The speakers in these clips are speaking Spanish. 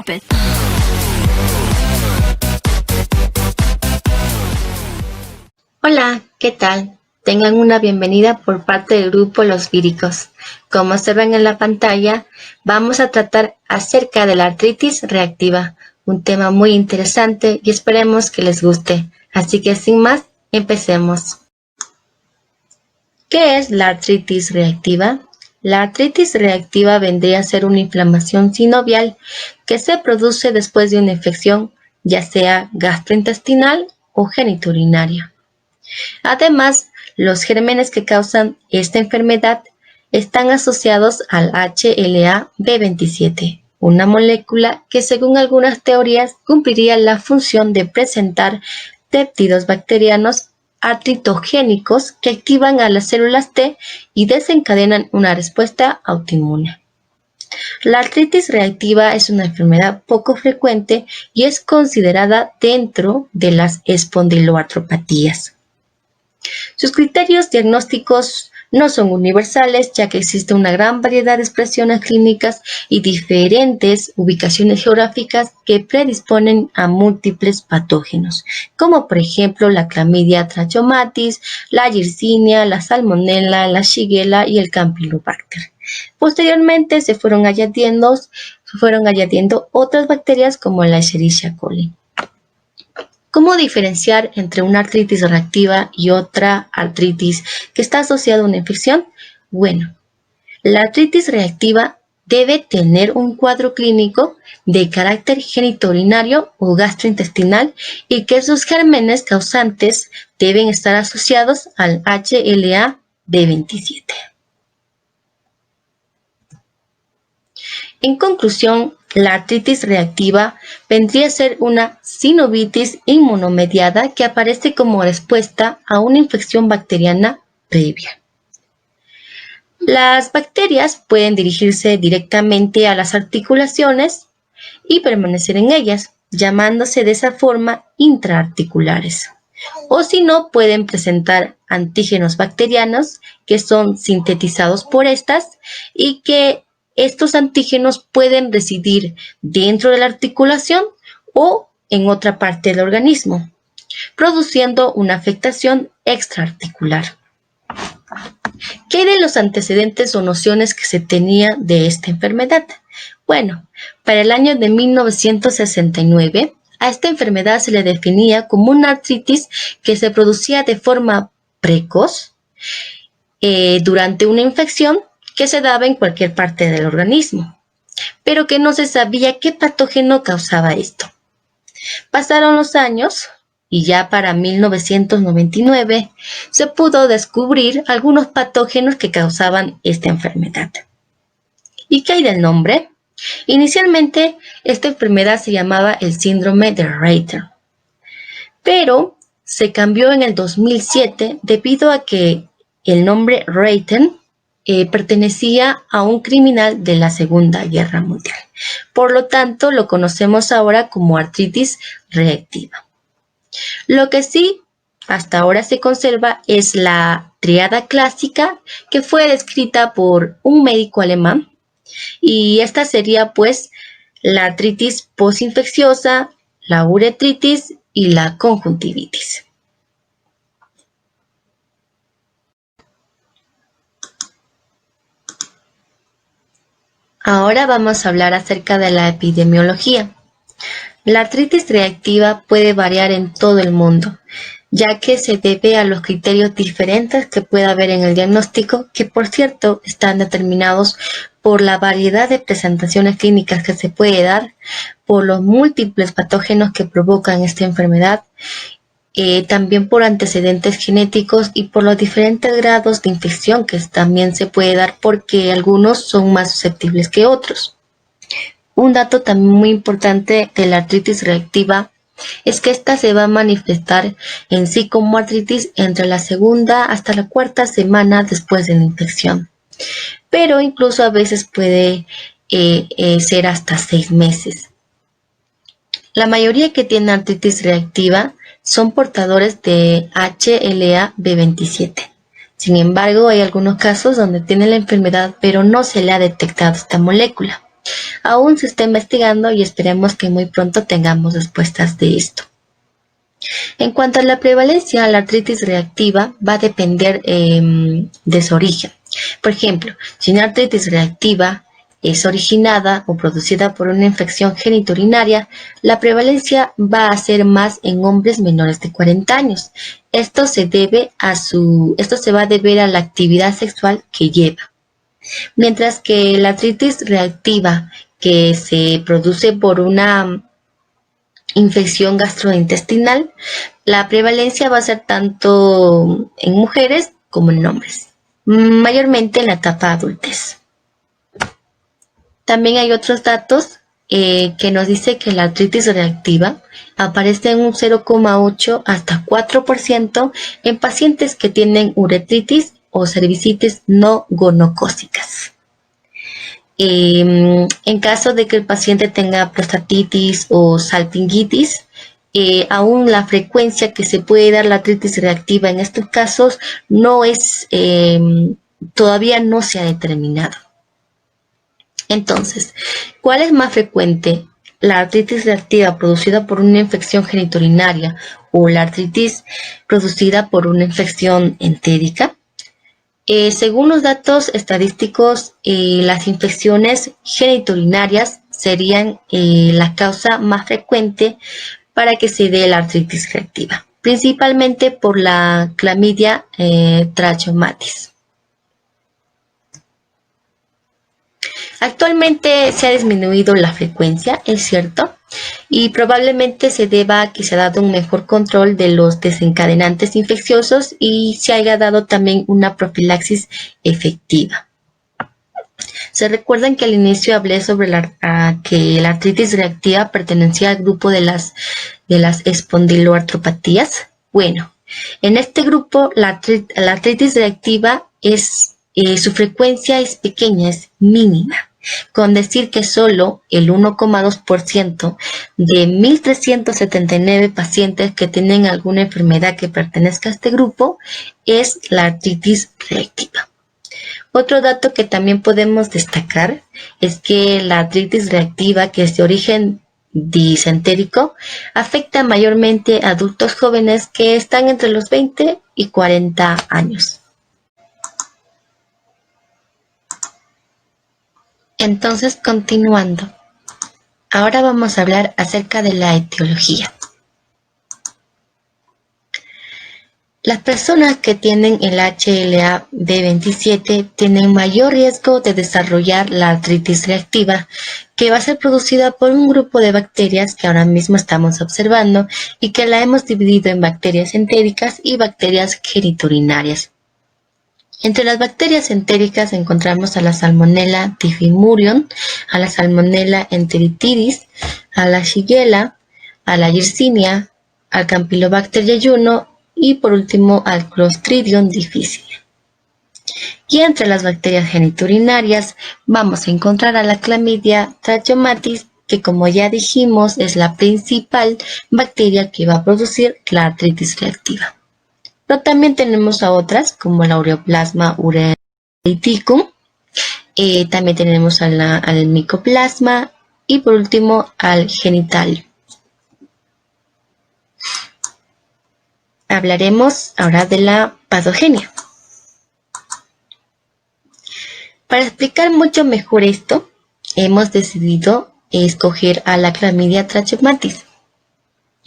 Drop it. Hola, ¿qué tal? Tengan una bienvenida por parte del grupo Los Víricos. Como se ven en la pantalla, vamos a tratar acerca de la artritis reactiva, un tema muy interesante y esperemos que les guste. Así que sin más, empecemos. ¿Qué es la artritis reactiva? La artritis reactiva vendría a ser una inflamación sinovial que se produce después de una infección, ya sea gastrointestinal o genitourinaria. Además, los gérmenes que causan esta enfermedad están asociados al HLA-B27, una molécula que según algunas teorías cumpliría la función de presentar péptidos bacterianos artritogénicos que activan a las células T y desencadenan una respuesta autoinmune. La artritis reactiva es una enfermedad poco frecuente y es considerada dentro de las espondiloartropatías. Sus criterios diagnósticos no son universales, ya que existe una gran variedad de expresiones clínicas y diferentes ubicaciones geográficas que predisponen a múltiples patógenos, como por ejemplo la clamidia trachomatis, la yersinia, la salmonella, la shigella y el campylobacter. Posteriormente se fueron añadiendo otras bacterias como la Escherichia coli. ¿Cómo diferenciar entre una artritis reactiva y otra artritis que está asociada a una infección? Bueno, la artritis reactiva debe tener un cuadro clínico de carácter genitourinario o gastrointestinal y que sus gérmenes causantes deben estar asociados al HLA-B27. En conclusión, la artritis reactiva vendría a ser una sinovitis inmunomediada que aparece como respuesta a una infección bacteriana previa. Las bacterias pueden dirigirse directamente a las articulaciones y permanecer en ellas, llamándose de esa forma intraarticulares. O si no, pueden presentar antígenos bacterianos que son sintetizados por estas y que estos antígenos pueden residir dentro de la articulación o en otra parte del organismo, produciendo una afectación extraarticular. ¿Qué de los antecedentes o nociones que se tenía de esta enfermedad? Bueno, para el año de 1969, a esta enfermedad se le definía como una artritis que se producía de forma precoz durante una infección que se daba en cualquier parte del organismo, pero que no se sabía qué patógeno causaba esto. Pasaron los años y ya para 1999 se pudo descubrir algunos patógenos que causaban esta enfermedad. ¿Y qué hay del nombre? Inicialmente, esta enfermedad se llamaba el síndrome de Reiter, pero se cambió en el 2007 debido a que el nombre Reiter pertenecía a un criminal de la Segunda Guerra Mundial. Por lo tanto, lo conocemos ahora como artritis reactiva. Lo que sí hasta ahora se conserva es la triada clásica que fue descrita por un médico alemán y esta sería pues la artritis posinfecciosa, la uretritis y la conjuntivitis. Ahora vamos a hablar acerca de la epidemiología. La artritis reactiva puede variar en todo el mundo, ya que se debe a los criterios diferentes que puede haber en el diagnóstico, que por cierto están determinados por la variedad de presentaciones clínicas que se puede dar, por los múltiples patógenos que provocan esta enfermedad, también por antecedentes genéticos y por los diferentes grados de infección que también se puede dar porque algunos son más susceptibles que otros. Un dato también muy importante de la artritis reactiva es que esta se va a manifestar en sí como artritis entre la segunda hasta la cuarta semana después de la infección, pero incluso a veces puede ser hasta 6 meses. La mayoría que tiene artritis reactiva son portadores de HLA-B27. Sin embargo, hay algunos casos donde tiene la enfermedad pero no se le ha detectado esta molécula. Aún se está investigando y esperemos que muy pronto tengamos respuestas de esto. En cuanto a la prevalencia, la artritis reactiva va a depender de su origen. Por ejemplo, si una artritis reactiva es originada o producida por una infección genitourinaria, la prevalencia va a ser más en hombres menores de 40 años. Esto se va a deber a la actividad sexual que lleva. Mientras que la artritis reactiva que se produce por una infección gastrointestinal, la prevalencia va a ser tanto en mujeres como en hombres, mayormente en la etapa adultez. También hay otros datos que nos dice que la artritis reactiva aparece en un 0,8 hasta 4% en pacientes que tienen uretritis o cervicitis no gonocócicas. En caso de que el paciente tenga prostatitis o salpingitis, aún la frecuencia que se puede dar la artritis reactiva en estos casos todavía no se ha determinado. Entonces, ¿cuál es más frecuente? ¿La artritis reactiva producida por una infección genitourinaria o la artritis producida por una infección entérica? Según los datos estadísticos, las infecciones genitourinarias serían la causa más frecuente para que se dé la artritis reactiva, principalmente por la clamidia trachomatis. Actualmente se ha disminuido la frecuencia, es cierto, y probablemente se deba a que se ha dado un mejor control de los desencadenantes infecciosos y se haya dado también una profilaxis efectiva. ¿Se recuerdan que al inicio hablé sobre que la artritis reactiva pertenecía al grupo de las espondiloartropatías? Bueno, en este grupo la artritis reactiva su frecuencia es pequeña, es mínima, con decir que solo el 1,2% de 1.379 pacientes que tienen alguna enfermedad que pertenezca a este grupo es la artritis reactiva. Otro dato que también podemos destacar es que la artritis reactiva, que es de origen disentérico, afecta mayormente a adultos jóvenes que están entre los 20 y 40 años. Entonces, continuando, ahora vamos a hablar acerca de la etiología. Las personas que tienen el HLA-B27 tienen mayor riesgo de desarrollar la artritis reactiva, que va a ser producida por un grupo de bacterias que ahora mismo estamos observando y que la hemos dividido en bacterias entéricas y bacterias genitourinarias. Entre las bacterias entéricas encontramos a la Salmonella typhimurion, a la Salmonella enteritidis, a la Shigella, a la Yersinia, al Campylobacter jejuni y por último al Clostridium difficile. Y entre las bacterias genitourinarias vamos a encontrar a la Chlamydia trachomatis, que como ya dijimos es la principal bacteria que va a producir la artritis reactiva. Pero también tenemos a otras como la Ureaplasma ureaticum, también tenemos al Mycoplasma y por último al Genitalium. Hablaremos ahora de la patogenia. Para explicar mucho mejor esto, hemos decidido escoger a la Chlamydia trachomatis,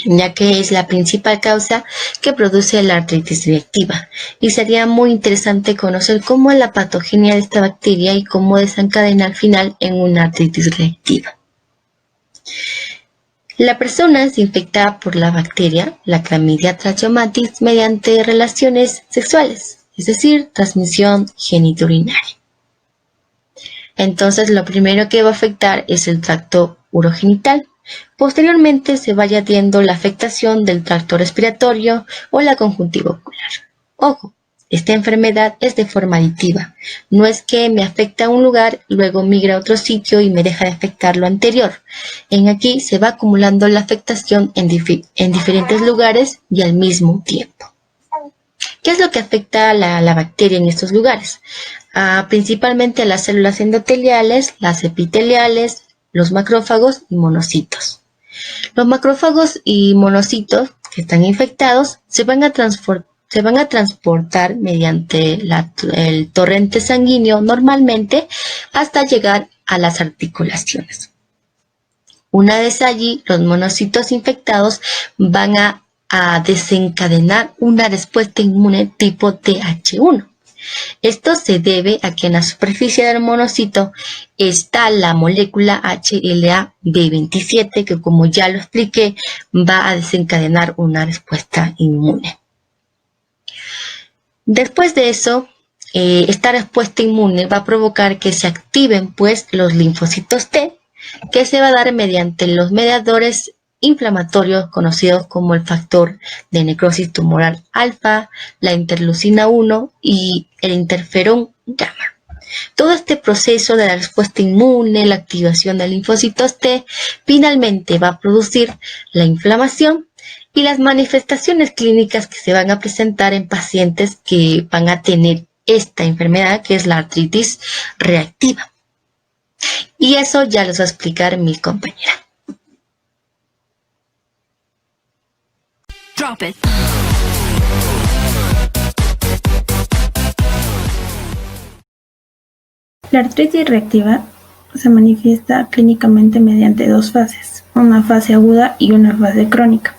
ya que es la principal causa que produce la artritis reactiva, y sería muy interesante conocer cómo es la patogenia de esta bacteria y cómo desencadena al final en una artritis reactiva. La persona es infectada por la bacteria, la Chlamydia trachomatis, mediante relaciones sexuales, es decir, transmisión genitourinaria. Entonces, lo primero que va a afectar es el tracto urogenital. Posteriormente se va añadiendo la afectación del tracto respiratorio o la conjuntiva ocular. Ojo, esta enfermedad es de forma aditiva. No es que me afecta a un lugar, luego migra a otro sitio y me deja de afectar lo anterior. En aquí se va acumulando la afectación en diferentes lugares y al mismo tiempo. ¿Qué es lo que afecta a la bacteria en estos lugares? Principalmente a las células endoteliales, las epiteliales, los macrófagos y monocitos. Los macrófagos y monocitos que están infectados se van a transportar mediante el torrente sanguíneo normalmente hasta llegar a las articulaciones. Una vez allí, los monocitos infectados van a desencadenar una respuesta inmune tipo TH1. Esto se debe a que en la superficie del monocito está la molécula HLA-B27 que, como ya lo expliqué, va a desencadenar una respuesta inmune. Después de eso, esta respuesta inmune va a provocar que se activen pues los linfocitos T, que se va a dar mediante los mediadores inflamatorios conocidos como el factor de necrosis tumoral alfa, la interleucina 1 y el interferón gamma. Todo este proceso de la respuesta inmune, la activación de linfocitos T, finalmente va a producir la inflamación y las manifestaciones clínicas que se van a presentar en pacientes que van a tener esta enfermedad, que es la artritis reactiva. Y eso ya los va a explicar mi compañera. Drop it. La artritis reactiva se manifiesta clínicamente mediante dos fases, una fase aguda y una fase crónica.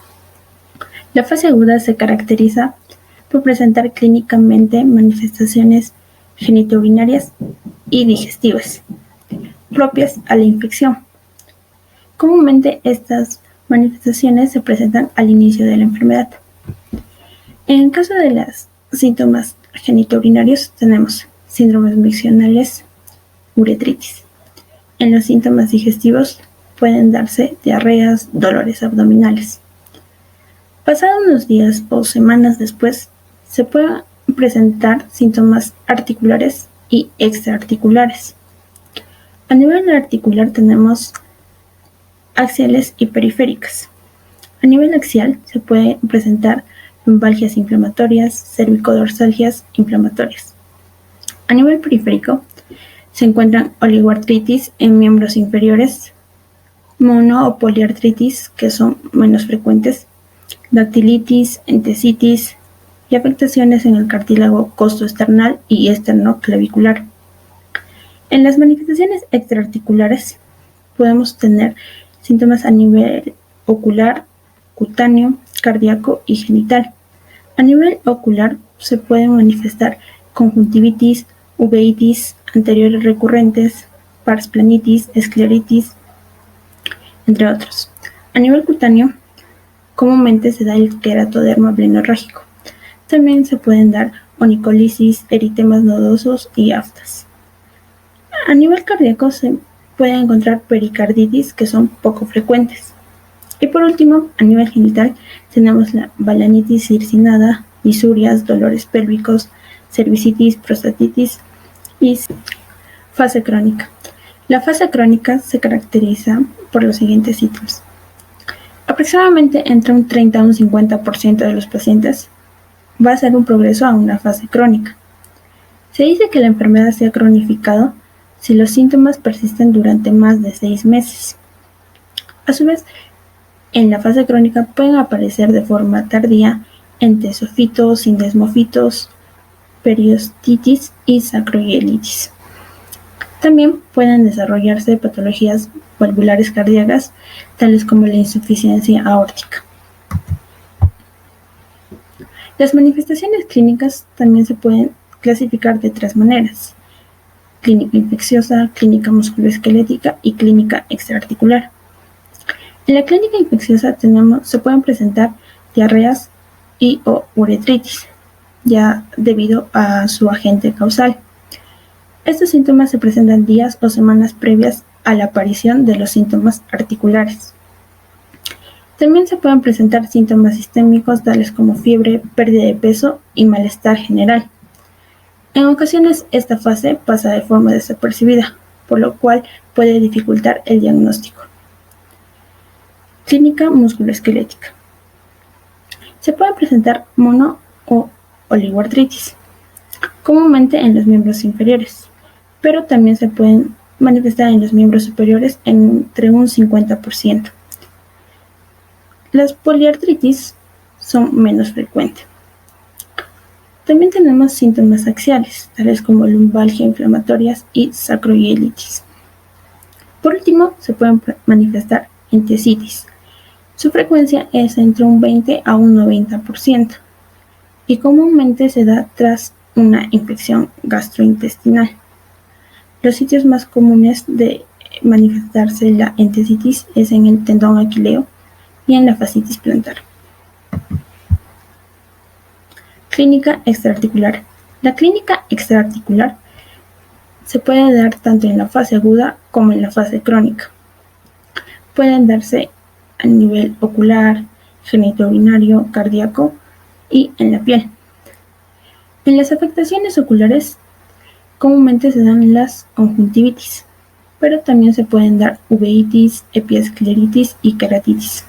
La fase aguda se caracteriza por presentar clínicamente manifestaciones genitourinarias y digestivas propias a la infección. Comúnmente estas manifestaciones se presentan al inicio de la enfermedad. En el caso de los síntomas genitourinarios tenemos síndromes miccionales, uretritis. En los síntomas digestivos pueden darse diarreas, dolores abdominales. Pasados unos días o semanas después, se pueden presentar síntomas articulares y extraarticulares. A nivel articular tenemos axiales y periféricas. A nivel axial se pueden presentar lumbalgias inflamatorias, cervicodorsalgias inflamatorias. A nivel periférico se encuentran oligoartritis en miembros inferiores, mono o poliartritis, que son menos frecuentes, dactilitis, entesitis y afectaciones en el cartílago costoesternal y esternoclavicular. En las manifestaciones extraarticulares podemos tener síntomas a nivel ocular, cutáneo, cardíaco y genital. A nivel ocular se pueden manifestar conjuntivitis, uveitis, anteriores recurrentes, pars planitis, escleritis, entre otros. A nivel cutáneo, comúnmente se da el queratoderma blenorrágico. También se pueden dar onicolisis, eritemas nodosos y aftas. A nivel cardíaco se pueden encontrar pericarditis, que son poco frecuentes. Y por último, a nivel genital, tenemos la balanitis circinada, disurias, dolores pélvicos, cervicitis, prostatitis y fase crónica. La fase crónica se caracteriza por los siguientes síntomas. Aproximadamente entre un 30 a un 50% de los pacientes va a ser un progreso a una fase crónica. Se dice que la enfermedad se ha cronificado si los síntomas persisten durante más de 6 meses. A su vez, en la fase crónica pueden aparecer de forma tardía entesofitos, sindesmofitos, periostitis y sacroileitis. También pueden desarrollarse patologías valvulares cardíacas, tales como la insuficiencia aórtica. Las manifestaciones clínicas también se pueden clasificar de 3 maneras: clínica infecciosa, clínica musculoesquelética y clínica extraarticular. En la clínica infecciosa se pueden presentar diarreas y o uretritis, ya debido a su agente causal. Estos síntomas se presentan días o semanas previas a la aparición de los síntomas articulares. También se pueden presentar síntomas sistémicos tales como fiebre, pérdida de peso y malestar general. En ocasiones esta fase pasa de forma desapercibida, por lo cual puede dificultar el diagnóstico. Clínica musculoesquelética. Se pueden presentar mono o oligoartritis, comúnmente en los miembros inferiores, pero también se pueden manifestar en los miembros superiores entre un 50%. Las poliartritis son menos frecuentes. También tenemos síntomas axiales, tales como lumbalgia inflamatorias y sacroileitis. Por último, se pueden manifestar entesitis. Su frecuencia es entre un 20 a un 90% y comúnmente se da tras una infección gastrointestinal. Los sitios más comunes de manifestarse la entesitis es en el tendón aquileo y en la fascitis plantar. Clínica extraarticular. La clínica extraarticular se puede dar tanto en la fase aguda como en la fase crónica. Pueden darse a nivel ocular, genitourinario, cardíaco y en la piel. En las afectaciones oculares comúnmente se dan las conjuntivitis, pero también se pueden dar uveitis, epiescleritis y keratitis.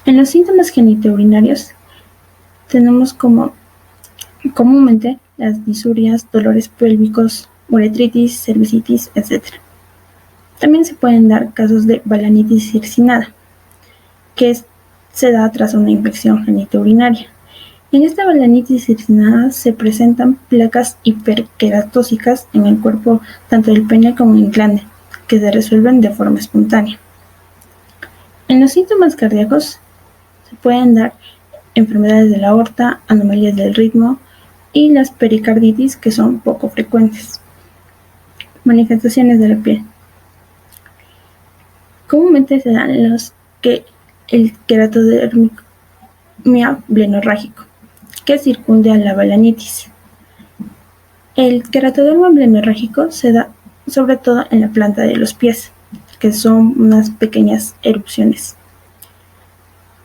En los síntomas genitourinarios tenemos como comúnmente las disurias, dolores pélvicos, uretritis, cervicitis, etc. También se pueden dar casos de balanitis circinada, que se da tras una infección genitourinaria. En esta balanitis circinada se presentan placas hiperqueratósicas en el cuerpo tanto del pene como en el glande, que se resuelven de forma espontánea. En los síntomas cardíacos se pueden dar enfermedades de la aorta, anomalías del ritmo y las pericarditis, que son poco frecuentes. Manifestaciones de la piel. Comúnmente se dan el queratodermia blenorrágico, que circunda a la balanitis. El queratoderma blenorrágico se da sobre todo en la planta de los pies, que son unas pequeñas erupciones.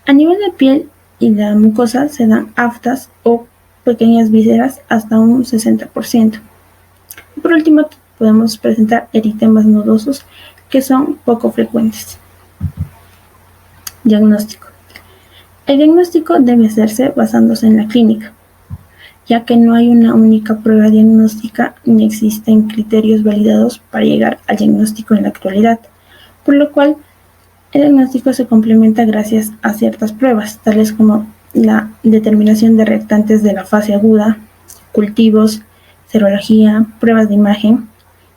A nivel de piel y la mucosa se dan aftas o pequeñas vísceras hasta un 60%. Por último, podemos presentar eritemas nodosos, que son poco frecuentes. Diagnóstico. El diagnóstico debe hacerse basándose en la clínica, ya que no hay una única prueba diagnóstica ni existen criterios validados para llegar al diagnóstico en la actualidad, por lo cual el diagnóstico se complementa gracias a ciertas pruebas, tales como la determinación de reactantes de la fase aguda, cultivos, serología, pruebas de imagen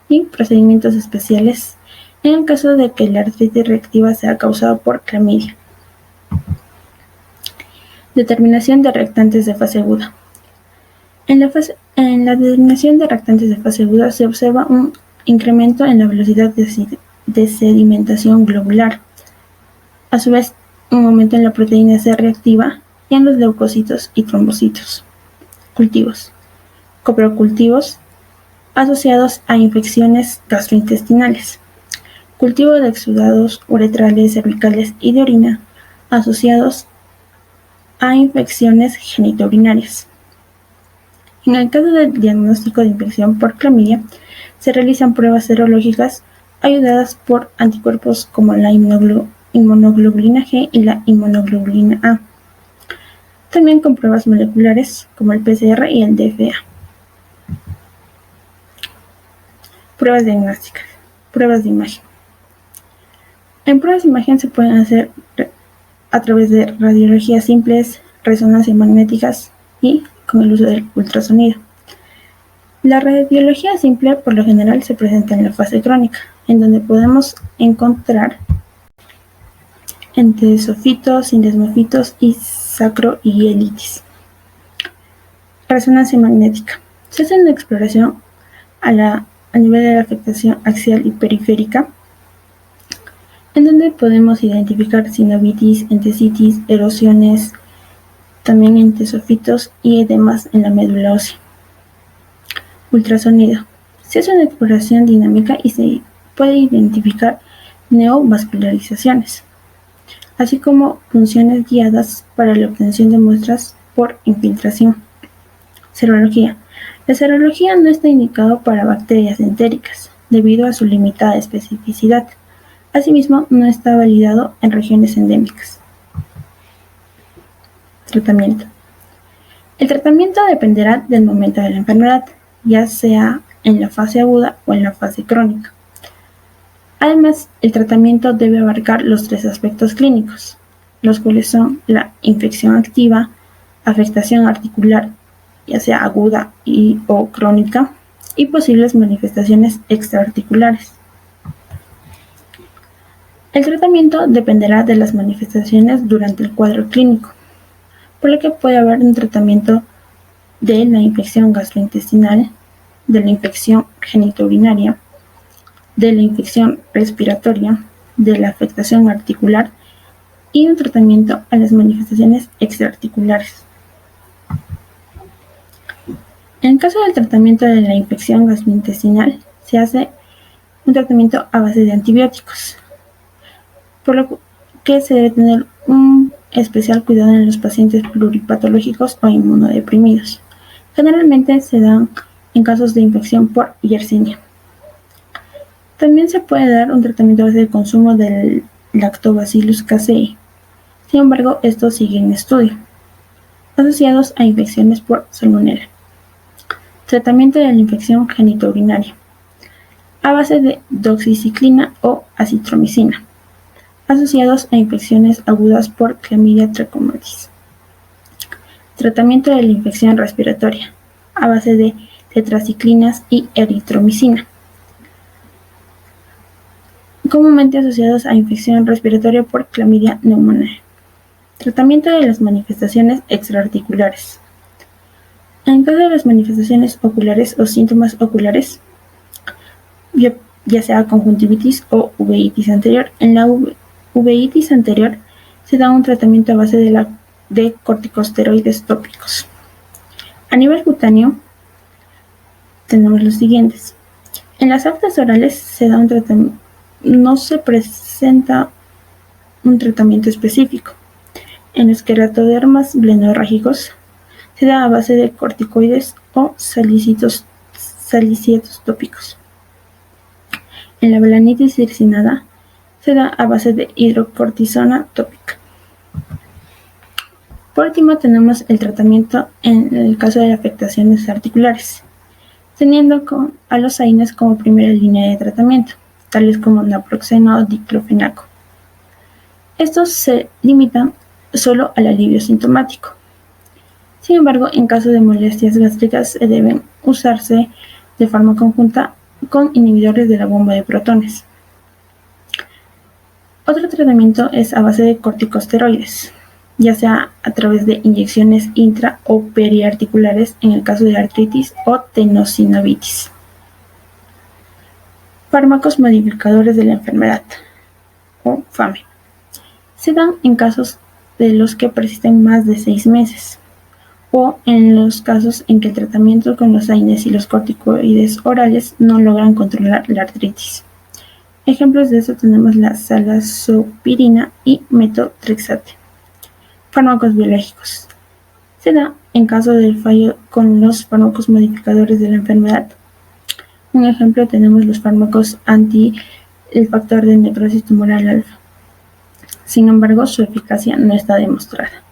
y procedimientos especiales en el caso de que la artritis reactiva sea causada por clamidia. Determinación de reactantes de fase aguda. En la determinación de reactantes de fase aguda se observa un incremento en la velocidad de sedimentación globular, a su vez un aumento en la proteína C reactiva y en los leucocitos y trombocitos. Cultivos. Coprocultivos asociados a infecciones gastrointestinales. Cultivo de exudados uretrales, cervicales y de orina asociados a infecciones genitourinarias. En el caso del diagnóstico de infección por clamidia, se realizan pruebas serológicas ayudadas por anticuerpos como la inmunoglobulina G y la inmunoglobulina A. También con pruebas moleculares como el PCR y el DFA. Pruebas diagnósticas. Pruebas de imagen. En pruebas de imagen se pueden hacer a través de radiologías simples, resonancias magnéticas y con el uso del ultrasonido. La radiología simple por lo general se presenta en la fase crónica, en donde podemos encontrar entesofitos, sindesmofitos y sacroileitis. Resonancia magnética. Se hace una exploración a nivel de la afectación axial y periférica, en donde podemos identificar sinovitis, entesitis, erosiones, también entesofitos y edemas en la médula ósea. Ultrasonido. Se hace una exploración dinámica y se puede identificar neovascularizaciones, así como punciones guiadas para la obtención de muestras por infiltración. Serología. La serología no está indicada para bacterias entéricas, debido a su limitada especificidad. Asimismo, no está validado en regiones endémicas. Tratamiento. El tratamiento dependerá del momento de la enfermedad, ya sea en la fase aguda o en la fase crónica. Además, el tratamiento debe abarcar los 3 aspectos clínicos, los cuales son la infección activa, afectación articular, ya sea aguda o crónica, y posibles manifestaciones extraarticulares. El tratamiento dependerá de las manifestaciones durante el cuadro clínico, por lo que puede haber un tratamiento de la infección gastrointestinal, de la infección genitourinaria, de la infección respiratoria, de la afectación articular y un tratamiento a las manifestaciones extraarticulares. En el caso del tratamiento de la infección gastrointestinal, se hace un tratamiento a base de antibióticos, por lo que se debe tener un especial cuidado en los pacientes pluripatológicos o inmunodeprimidos. Generalmente se dan en casos de infección por Yersinia. También se puede dar un tratamiento a base de consumo del Lactobacillus casei. Sin embargo, estos siguen en estudio, asociados a infecciones por salmonela. Tratamiento de la infección genitourinaria, a base de doxiciclina o acitromicina, asociados a infecciones agudas por Clamidia trachomatis. Tratamiento de la infección respiratoria, a base de tetraciclinas y eritromicina, comúnmente asociados a infección respiratoria por Clamidia pneumoniae. Tratamiento de las manifestaciones extraarticulares. En caso de las manifestaciones oculares o síntomas oculares, ya sea conjuntivitis o uveitis anterior, en la uveitis anterior se da un tratamiento a base de corticosteroides tópicos. A nivel cutáneo, tenemos los siguientes. En las aftas orales se da un tratamiento, no se presenta un tratamiento específico. En los queratodermas blenorrágicos se da a base de corticoides o salicílatos tópicos. En la balanitis circinada se da a base de hidrocortisona tópica. Por último, tenemos el tratamiento en el caso de afectaciones articulares, teniendo a los AINES como primera línea de tratamiento, tales como naproxeno o diclofenaco. Estos se limitan solo al alivio sintomático. Sin embargo, en caso de molestias gástricas deben usarse de forma conjunta con inhibidores de la bomba de protones. Otro tratamiento es a base de corticosteroides, ya sea a través de inyecciones intra o periarticulares en el caso de artritis o tenosinovitis. Fármacos modificadores de la enfermedad, o FAME, se dan en casos de los que persisten más de 6 meses, o en los casos en que el tratamiento con los AINES y los corticoides orales no logran controlar la artritis. Ejemplos de eso tenemos la salazopirina y metotrexate. Fármacos biológicos. Se da en caso del fallo con los fármacos modificadores de la enfermedad. Un ejemplo tenemos los fármacos anti el factor de necrosis tumoral alfa. Sin embargo, su eficacia no está demostrada.